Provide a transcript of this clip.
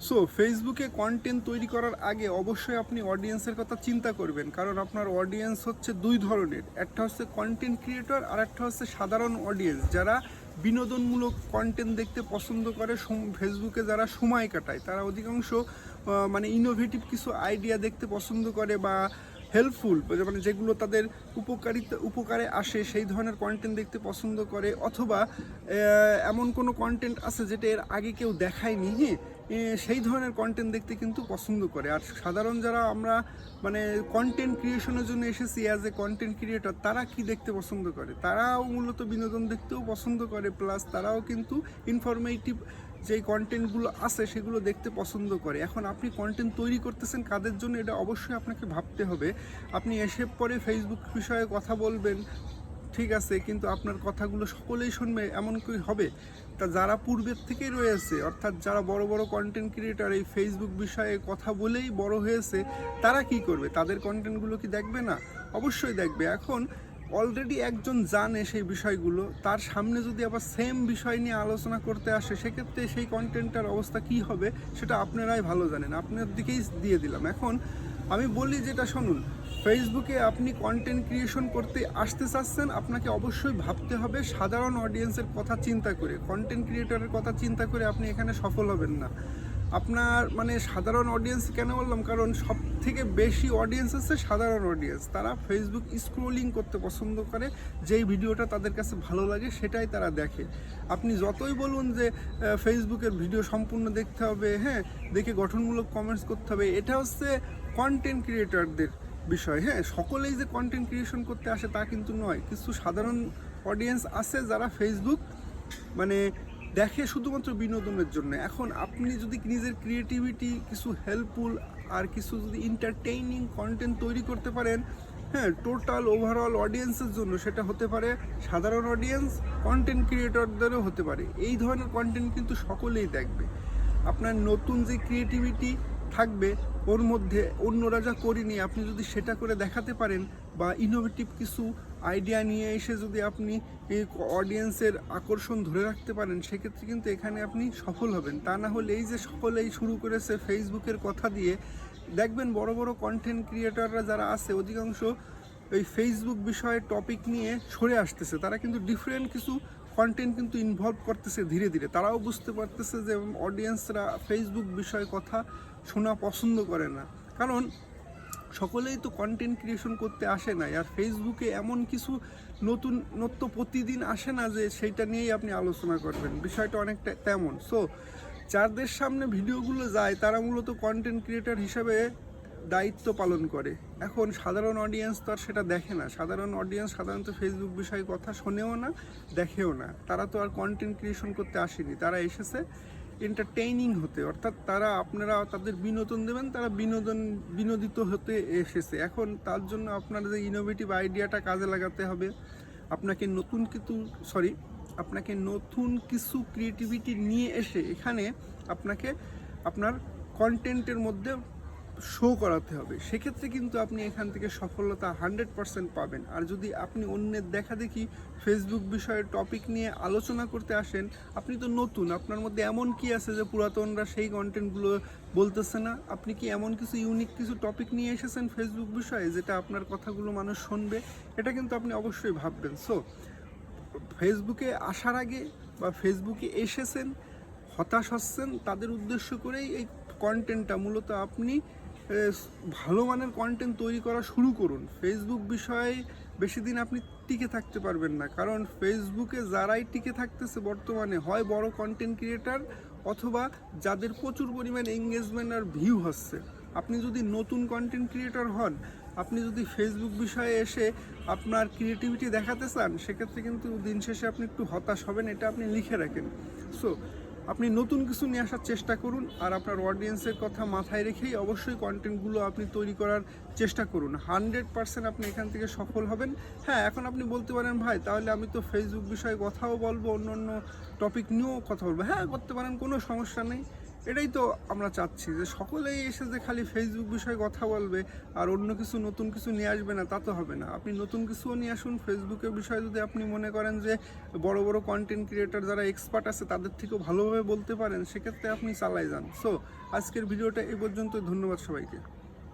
So ফেসবুকে content তৈরি করার আগে অবশ্যই আপনি অডিয়েন্সের কথা চিন্তা করবেন, কারণ আপনার অডিয়েন্স হচ্ছে দুই ধরনের। একটা হচ্ছে কন্টেন্ট ক্রিয়েটর আর একটা হচ্ছে সাধারণ অডিয়েন্স, যারা বিনোদনমূলক কন্টেন্ট দেখতে পছন্দ করে। ফেসবুকে যারা সময় কাটায় তারা অধিকাংশ মানে ইনোভেটিভ কিছু আইডিয়া দেখতে পছন্দ করে, বা হেল্পফুল মানে যেগুলো তাদের উপকারে আসে সেই ধরনের কন্টেন্ট দেখতে পছন্দ করে, অথবা এমন কোনো কন্টেন্ট আছে যেটা এর আগে কেউ দেখায়নি, হ্যাঁ, সেই ধরনের কন্টেন্ট দেখতে কিন্তু পছন্দ করে। আর সাধারণ যারা আমরা মানে কন্টেন্ট ক্রিয়েশনের জন্য এসেছি অ্যাজ এ কন্টেন্ট ক্রিয়েটর, তারা কি দেখতে পছন্দ করে? তারাও মূলত বিনোদন দেখতেও পছন্দ করে, প্লাস তারাও কিন্তু ইনফরমেটিভ যেই কন্টেন্টগুলো আছে সেগুলো দেখতে পছন্দ করে। এখন আপনি কন্টেন্ট তৈরি করতেছেন কাদের জন্য, এটা অবশ্যই আপনাকে ভাবতে হবে। আপনি এসে পরে ফেসবুক বিষয়ে কথা বলবেন, ঠিক আছে, কিন্তু আপনার কথাগুলো সকলেই শুনবে এমন কি হবে? তা যারা পূর্বের থেকেই রয়েছে, অর্থাৎ যারা বড় বড় কন্টেন্ট ক্রিয়েটার এই ফেসবুক বিষয়ে কথা বলেই বড় হয়েছে, তারা কি করবে? তাদের কন্টেন্টগুলো কি দেখবে না? অবশ্যই দেখবে। এখন অলরেডি একজন জানে সেই বিষয়গুলো, তার সামনে যদি আবার সেম বিষয় নিয়ে আলোচনা করতে আসে, সেক্ষেত্রে সেই কন্টেন্টটার অবস্থা কি হবে সেটা আপনারাই ভালো জানেন। আপনার দিকেই দিয়ে দিলাম। এখন আমি বলি যেটা শুনুন, ফেসবুকে আপনি কন্টেন্ট ক্রিয়েশন করতে আসতে চাচ্ছেন, আপনাকে অবশ্যই ভাবতে হবে সাধারণ অডিয়েন্সের কথা চিন্তা করে। কন্টেন্ট ক্রিয়েটরের কথা চিন্তা করে আপনি এখানে সফল হবেন না। আপনার মানে সাধারণ অডিয়েন্স কেন বললাম? কারণ সব থেকে বেশি অডিয়েন্স আছে সাধারণ অডিয়েন্স। তারা ফেসবুক স্ক্রোলিং করতে পছন্দ করে, যেই ভিডিওটা তাদের কাছে ভালো লাগে সেটাই তারা দেখে। আপনি যতই বলুন যে ফেসবুকের ভিডিও সম্পূর্ণ দেখতে হবে, হ্যাঁ, দেখে গঠনমূলক কমেন্টস করতে হবে, এটা হচ্ছে কন্টেন্ট ক্রিয়েটরদের বিষয়। হ্যাঁ, সকলেই যে কন্টেন্ট ক্রিয়েশন করতে আসে তা কিন্তু নয়। কিছু সাধারণ অডিয়েন্স আছে যারা ফেসবুক মানে দেখে শুধুমাত্র বিনোদনের জন্য। এখন আপনি যদি নিজের ক্রিয়েটিভিটি কিছু হেল্পফুল আর কিছু যদি এন্টারটেইনিং কন্টেন্ট তৈরি করতে পারেন, হ্যাঁ, টোটাল ওভারঅল অডিয়েন্সের জন্য, সেটা হতে পারে সাধারণ অডিয়েন্স, কন্টেন্ট ক্রিয়েটরদেরও হতে পারে। এই ধরনের কন্টেন্ট কিন্তু সকলেই দেখবে। আপনার নতুন যে ক্রিয়েটিভিটি থাকবে ওর মধ্যে, অন্যরা যা করিনি, আপনি যদি সেটা করে দেখাতে পারেন, বা ইনোভেটিভ কিছু আইডিয়া নিয়ে এসে যদি আপনি এই অডিয়েন্সের আকর্ষণ ধরে রাখতে পারেন, সেক্ষেত্রে কিন্তু এখানে আপনি সফল হবেন। তা না হলে এই যে সকলেই শুরু করেছে ফেসবুকের কথা দিয়ে, দেখবেন বড় বড় কন্টেন্ট ক্রিয়েটররা যারা আছে অধিকাংশ এই ফেসবুক বিষয়ে টপিক নিয়ে সরে আসতেছে। তারা কিন্তু ডিফারেন্ট কিছু কন্টেন্ট কিন্তু ইনভলভ করতেছে ধীরে ধীরে। তারাও বুঝতে পারতেছে যে অডিয়েন্সরা ফেসবুক বিষয়ে কথা শোনা পছন্দ করে না, কারণ সকলেই তো কন্টেন্ট ক্রিয়েশন করতে আসে না। আর ফেসবুকে এমন কিছু নতুনত্ব প্রতিদিন আসে না যে সেইটা নিয়েই আপনি আলোচনা করবেন। বিষয়টা অনেকটা তেমন। সো যাদের সামনে ভিডিওগুলো যায় তারা মূলত কন্টেন্ট ক্রিয়েটর হিসাবে দায়িত্ব পালন করে। এখন সাধারণ অডিয়েন্স তো আর সেটা দেখে না। সাধারণ অডিয়েন্স সাধারণত ফেসবুক বিষয়ে কথা শোনেও না, দেখেও না। তারা তো আর কন্টেন্ট ক্রিয়েশন করতে আসেনি, তারা এসেছে এন্টারটেইনিং হতে, অর্থাৎ তারা আপনারা তাদের বিনোদন দেবেন, তারা বিনোদিত হতে এসেছে। এখন তার জন্য আপনার যে ইনোভেটিভ আইডিয়াটা কাজে লাগাতে হবে। আপনাকে নতুন কিছু ক্রিয়েটিভিটি নিয়ে এসে এখানে আপনাকে আপনার কন্টেন্টের মধ্যে শো করাতে হবে। সেক্ষেত্রে কিন্তু আপনি এখান থেকে সফলতা 100% পাবেন। আর যদি আপনি অন্যের দেখা দেখি ফেসবুক বিষয়ে টপিক নিয়ে আলোচনা করতে আসেন, আপনি তো নতুন, আপনার মধ্যে এমন কি আছে যে পুরাতনরা সেই কন্টেন্টগুলো বলতেছে না? আপনি কি এমন কিছু ইউনিক কিছু টপিক নিয়ে এসেছেন ফেসবুক বিষয়ে যেটা আপনার কথাগুলো মানুষ শুনবে? এটা কিন্তু আপনি অবশ্যই ভাববেন। সো ফেসবুকে আসার আগে বা ফেসবুকে এসেছেন, হতাশ হচ্ছেন, তাদের উদ্দেশ্য করেই এই কন্টেন্টটা। মূলত আপনি ভালো মানের কন্টেন্ট তৈরি করা শুরু করুন। ফেসবুক বিষয়ে বেশি দিন আপনি টিকে থাকতে পারবেন না, কারণ ফেসবুকে যারাই টিকে থাকতেছে বর্তমানে হয় বড় কন্টেন্ট ক্রিয়েটার, অথবা যাদের প্রচুর পরিমাণ এঙ্গেজমেন্ট আর ভিউ হচ্ছে। আপনি যদি নতুন কন্টেন্ট ক্রিয়েটর হন, আপনি যদি ফেসবুক বিষয়ে এসে আপনার ক্রিয়েটিভিটি দেখাতে চান, সেক্ষেত্রে কিন্তু দিন শেষে আপনি একটু হতাশ হবেন, এটা আপনি লিখে রাখেন। সো আপনি নতুন কিছু নিয়ে আসার চেষ্টা করুন, আর আপনার অডিয়েন্সের কথা মাথায় রেখেই অবশ্যই কন্টেন্টগুলো আপনি তৈরি করার চেষ্টা করুন। 100% আপনি এখান থেকে সফল হবেন। হ্যাঁ, এখন আপনি বলতে পারেন, ভাই তাহলে আমি তো ফেসবুক বিষয়ে কথাও বলবো, অন্য অন্য টপিক নিয়েও কথা বলবো। হ্যাঁ, করতে পারেন, কোনো সমস্যা নেই। এটাই তো আমরা চাচ্ছি যে সকলেই এসে যে খালি ফেসবুক বিষয়ে কথা বলবে আর অন্য কিছু নতুন কিছু নিয়ে আসবে না, তা তো হবে না। আপনি নতুন কিছুও নিয়ে আসুন। ফেসবুকের বিষয়ে যদি আপনি মনে করেন যে বড় বড় কন্টেন্ট ক্রিয়েটার যারা এক্সপার্ট আছে তাদের থেকেও ভালোভাবে বলতে পারেন, সেক্ষেত্রে আপনি চালাই যান। সো আজকের ভিডিওটা এই পর্যন্ত। ধন্যবাদ সবাইকে।